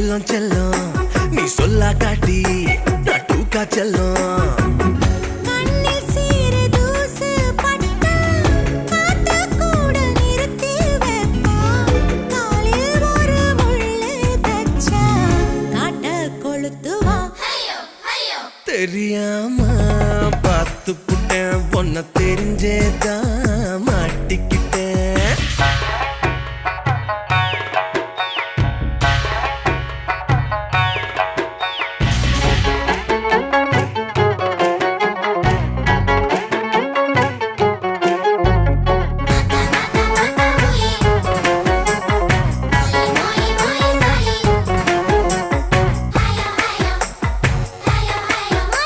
செல்லம் செல்லம் நீ சொல்லா காட்டி டூக்கா செல்லம் தெரியாம பார்த்து புட்டேன் பொண்ண தெரிஞ்சேதான்